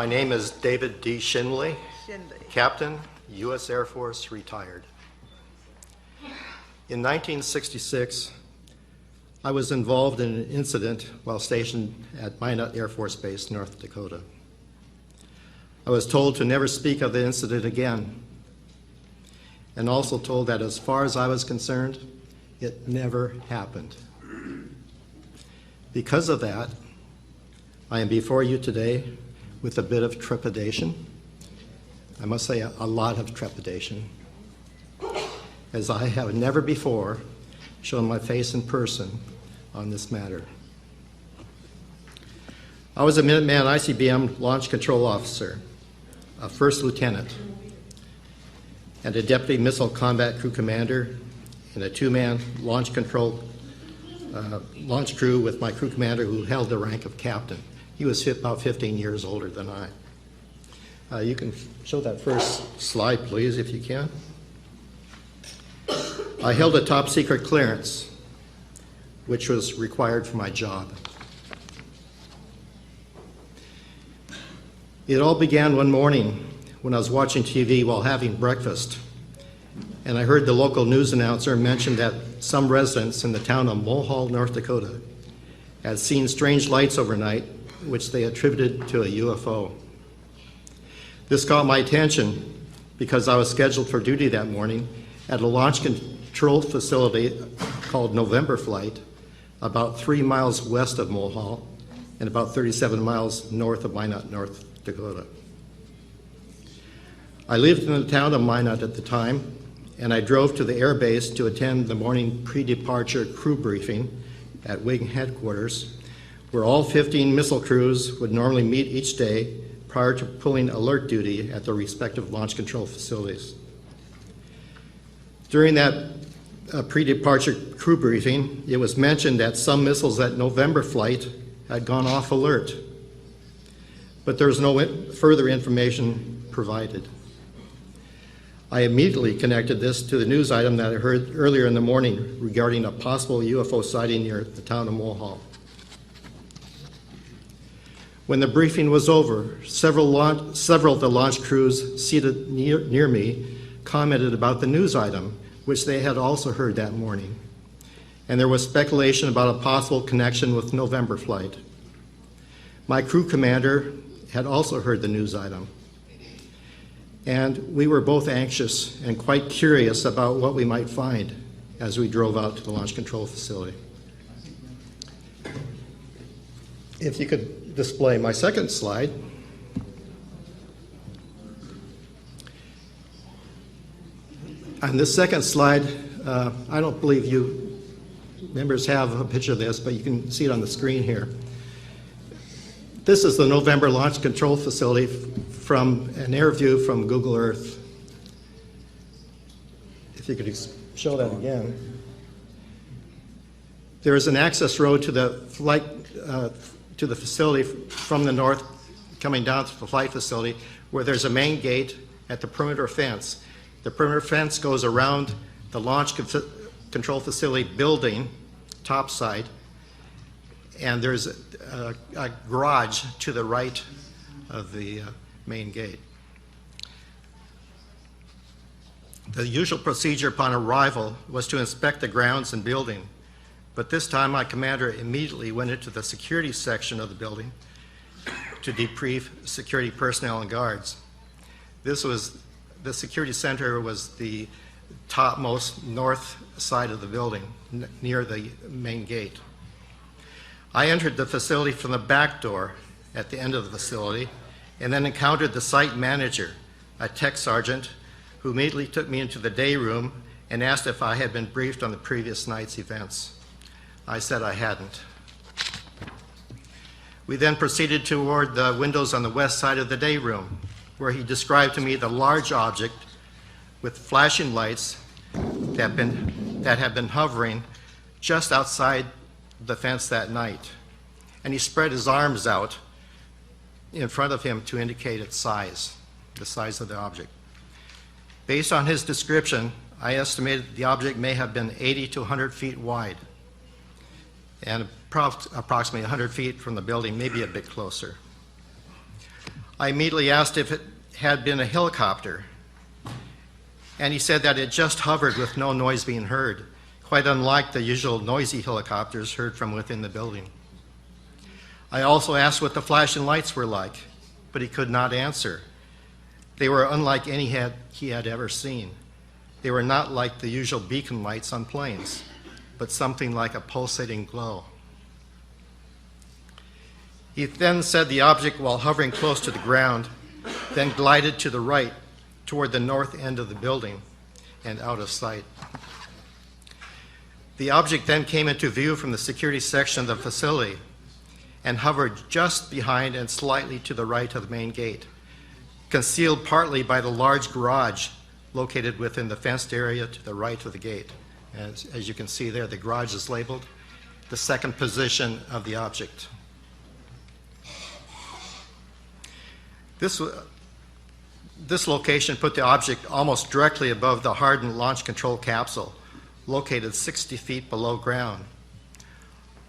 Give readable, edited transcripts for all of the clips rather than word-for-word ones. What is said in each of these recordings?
My name is David D. Schindele, Captain, U.S. Air Force, retired. In 1966, I was involved in an incident while stationed at Minot Air Force Base, North Dakota. I was told to never speak of the incident again, and also told that as far as I was concerned, it never happened. Because of that, I am before you today with a bit of trepidation. I must say a lot of trepidation, as I have never before shown my face in person on this matter. I was a Minuteman ICBM launch control officer, a first lieutenant, and a deputy missile combat crew commander in a two-man launch crew with my crew commander who held the rank of captain. He was about 15 years older than I. You can show that first slide, please, if you can. I held a top secret clearance, which was required for my job. It all began one morning when I was watching TV while having breakfast, and I heard the local news announcer mention that some residents in the town of Mulhall, North Dakota, had seen strange lights overnight, which they attributed to a UFO. This caught my attention because I was scheduled for duty that morning at a launch control facility called November Flight, about 3 miles west of Mulhall and about 37 miles north of Minot, North Dakota. I lived in the town of Minot at the time, and I drove to the air base to attend the morning pre-departure crew briefing at wing headquarters, where all 15 missile crews would normally meet each day prior to pulling alert duty at their respective launch control facilities. During that pre-departure crew briefing, it was mentioned that some missiles at November Flight had gone off alert, but there was no further information provided. I immediately connected this to the news item that I heard earlier in the morning regarding a possible UFO sighting near the town of Mulhall. When the briefing was over, several of the launch crews seated near me commented about the news item, which they had also heard that morning. And there was speculation about a possible connection with November Flight. My crew commander had also heard the news item. And we were both anxious and quite curious about what we might find as we drove out to the launch control facility. If you could display my second slide. On this second slide, I don't believe you members have a picture of this, but you can see it on the screen here. This is the November Launch Control Facility from an air view from Google Earth. If you could show that again. There is an access road to the flight to the facility from the north, coming down to the flight facility, where there's a main gate at the perimeter fence. The perimeter fence goes around the launch control facility building, top side, and there's a garage to the right of the main gate. The usual procedure upon arrival was to inspect the grounds and building, but this time my commander immediately went into the security section of the building to debrief security personnel and guards. The security center was the topmost north side of the building, near the main gate. I entered the facility from the back door at the end of the facility, and then encountered the site manager, a tech sergeant, who immediately took me into the day room and asked if I had been briefed on the previous night's events. I said I hadn't. We then proceeded toward the windows on the west side of the day room, where he described to me the large object with flashing lights that had been hovering just outside the fence that night. And he spread his arms out in front of him to indicate its size, the size of the object. Based on his description, I estimated the object may have been 80 to 100 feet wide and approximately 100 feet from the building, maybe a bit closer. I immediately asked if it had been a helicopter, and he said that it just hovered with no noise being heard, quite unlike the usual noisy helicopters heard from within the building. I also asked what the flashing lights were like, but he could not answer. They were unlike any he had ever seen. They were not like the usual beacon lights on planes, but something like a pulsating glow. He then said the object, while hovering close to the ground, then glided to the right toward the north end of the building and out of sight. The object then came into view from the security section of the facility and hovered just behind and slightly to the right of the main gate, concealed partly by the large garage located within the fenced area to the right of the gate. As you can see there, the garage is labeled the second position of the object. This location put the object almost directly above the hardened launch control capsule, located 60 feet below ground.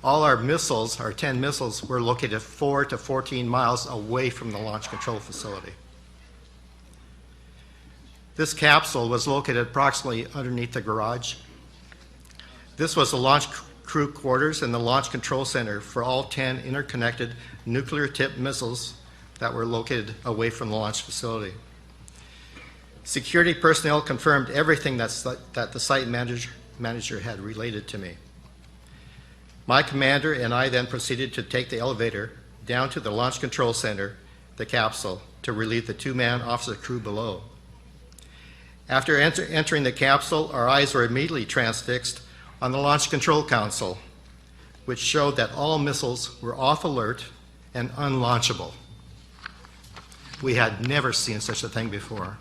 All our missiles, our 10 missiles, were located 4 to 14 miles away from the launch control facility. This capsule was located approximately underneath the garage. This was the launch crew quarters and the launch control center for all 10 interconnected nuclear-tipped missiles that were located away from the launch facility. Security personnel confirmed everything that the site manager had related to me. My commander and I then proceeded to take the elevator down to the launch control center, the capsule, to relieve the two-man officer crew below. After entering the capsule, our eyes were immediately transfixed on the launch control console, which showed that all missiles were off alert and unlaunchable. We had never seen such a thing before.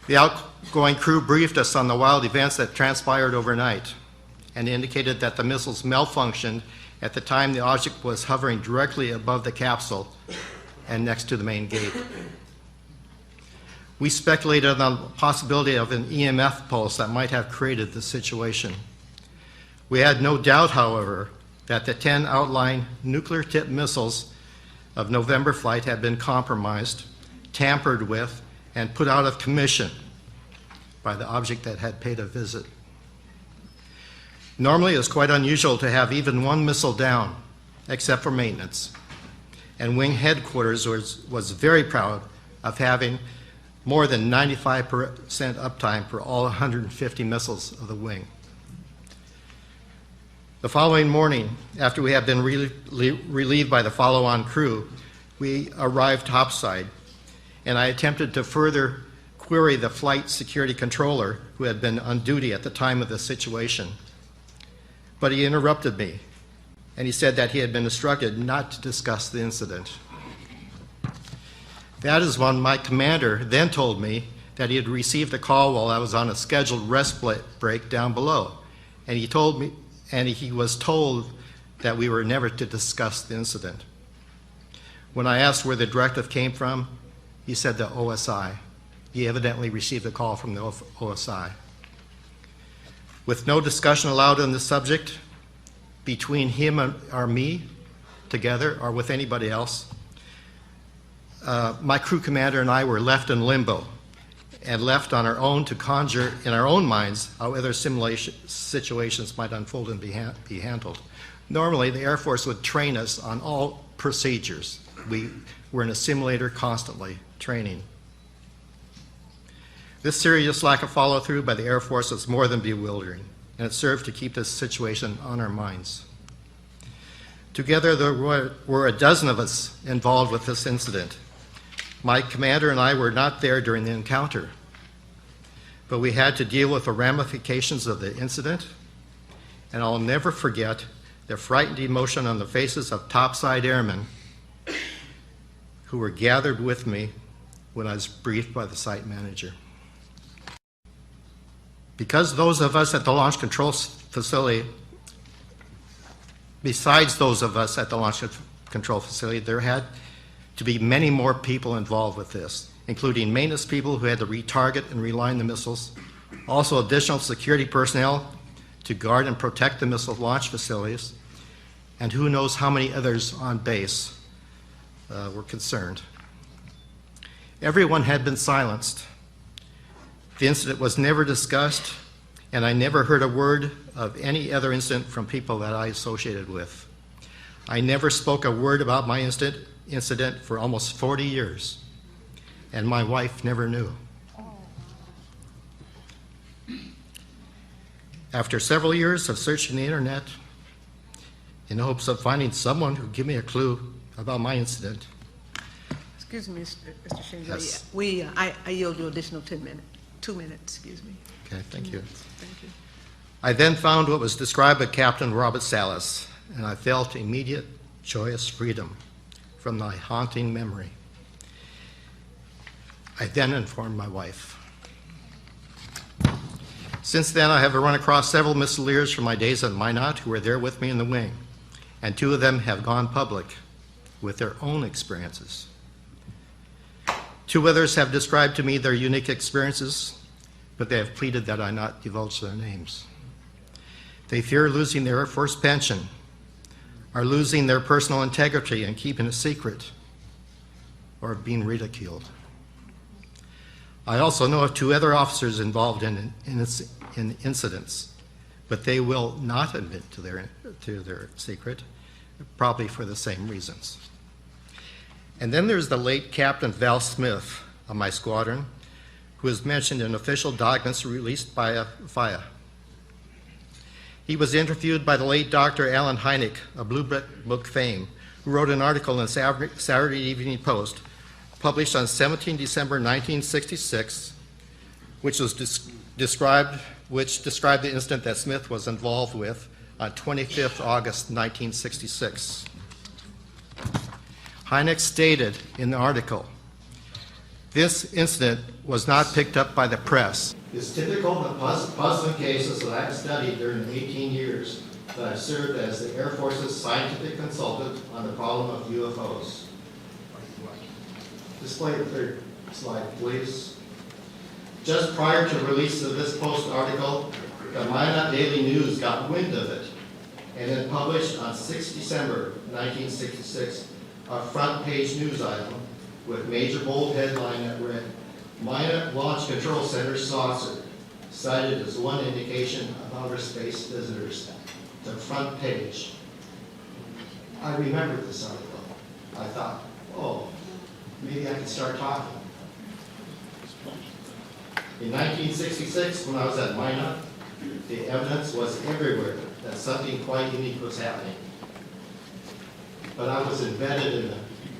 The outgoing crew briefed us on the wild events that transpired overnight and indicated that the missiles malfunctioned at the time the object was hovering directly above the capsule and next to the main gate. We speculated on the possibility of an EMF pulse that might have created the situation. We had no doubt, however, that the 10 outlying nuclear-tipped missiles of November flight had been compromised, tampered with, and put out of commission by the object that had paid a visit. Normally, it's quite unusual to have even one missile down, except for maintenance. And Wing Headquarters was very proud of having more than 95% uptime for all 150 missiles of the wing. The following morning, after we had been relieved by the follow-on crew, we arrived topside, and I attempted to further query the flight security controller who had been on duty at the time of the situation. But he interrupted me, and he said that he had been instructed not to discuss the incident. That is when my commander then told me that he had received a call while I was on a scheduled rest break down below, and he was told that we were never to discuss the incident. When I asked where the directive came from, he said the OSI. He evidently received a call from the OSI. With no discussion allowed on the subject between him or me together or with anybody else, my crew commander and I were left in limbo and left on our own to conjure in our own minds how other situations might unfold and be handled. Normally, the Air Force would train us on all procedures. We were in a simulator constantly training. This serious lack of follow-through by the Air Force was more than bewildering, and it served to keep this situation on our minds. Together, there were a dozen of us involved with this incident. My commander and I were not there during the encounter, but we had to deal with the ramifications of the incident, and I'll never forget the frightened emotion on the faces of topside airmen who were gathered with me when I was briefed by the site manager. Because those of us at the launch control facility, besides those of us at the launch control facility, there had to be many more people involved with this, including maintenance people who had to retarget and reline the missiles, also additional security personnel to guard and protect the missile launch facilities, and who knows how many others on base. were concerned. Everyone had been silenced. The incident was never discussed, and I never heard a word of any other incident from people that I associated with. I never spoke a word about my incident for almost 40 years, and my wife never knew. After several years of searching the internet in hopes of finding someone who would give me a clue about my incident. Excuse me, Mr. Schindele. Yes. I yield you additional 2 minutes. 2 minutes, excuse me. Okay, thank you. Thank you. I then found what was described by Captain Robert Salas, and I felt immediate, joyous freedom from my haunting memory. I then informed my wife. Since then, I have run across several Missileers from my days at Minot who were there with me in the wing, and 2 of them have gone public with their own experiences. 2 others have described to me their unique experiences, but they have pleaded that I not divulge their names. They fear losing their Air Force pension, are losing their personal integrity and keeping a secret, or being ridiculed. I also know of 2 other officers involved in incidents, but they will not admit to their secret, probably for the same reasons. And then there's the late Captain Val Smith of my squadron, who is mentioned in official documents released by FIA. He was interviewed by the late Dr. Alan Hynek of Blue Book fame, who wrote an article in the Saturday Evening Post, published on 17 December 1966, which described the incident that Smith was involved with on 25th August 1966. Hynek stated in the article, "This incident was not picked up by the press. It's typical of the puzzling cases that I've studied during the 18 years that I've served as the Air Force's scientific consultant on the problem of UFOs." Display the 3rd slide, please. Just prior to the release of this Post article, the Minot Daily News got wind of it and then published on 6 December 1966 a front page news item with major bold headline that read, "Minot Launch Control Center saucer, cited as one indication of outer space visitors." The front page. I remembered this article. I thought, oh, maybe I can start talking. In 1966, when I was at Minot, the evidence was everywhere that something quite unique was happening. But I was embedded in a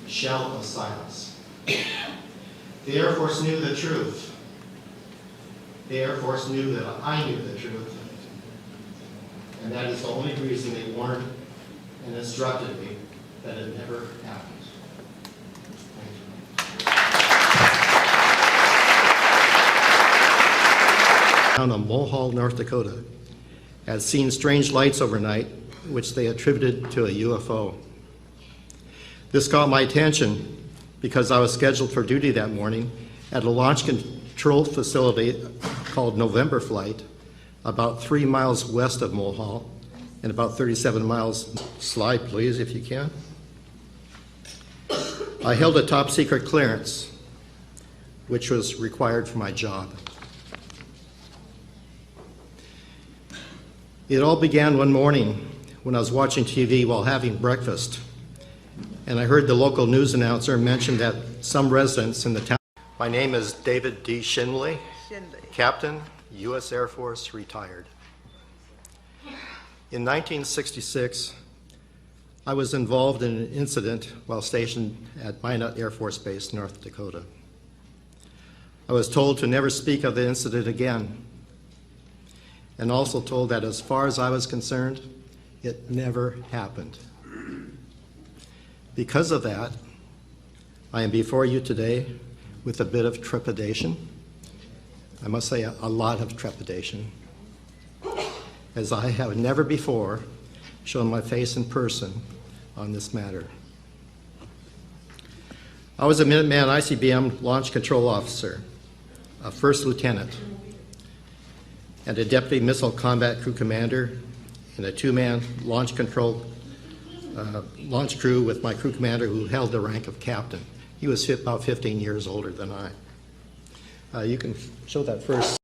shell of silence. The Air Force knew the truth. The Air Force knew that I knew the truth. And that is the only reason they warned and instructed me that it never happened. Down in Mulhall, North Dakota, had seen strange lights overnight, which they attributed to a UFO. This caught my attention because I was scheduled for duty that morning at a launch control facility called November Flight, about 3 miles west of Mulhall, and about 37 miles. Slide, please, if you can. I held a top secret clearance, which was required for my job. It all began one morning when I was watching TV while having breakfast, and I heard the local news announcer mention that some residents in the town. My name is David D. Schindele, Captain, U.S. Air Force, retired. In 1966, I was involved in an incident while stationed at Minot Air Force Base, North Dakota. I was told to never speak of the incident again, and also told that as far as I was concerned, it never happened. Because of that, I am before you today with a bit of trepidation. I must say a lot of trepidation, as I have never before shown my face in person on this matter. I was a Minuteman ICBM launch control officer, a first lieutenant, and a deputy missile combat crew commander in a 2-man launch control launch crew with my crew commander who held the rank of captain. He was about 15 years older than I. You can show that first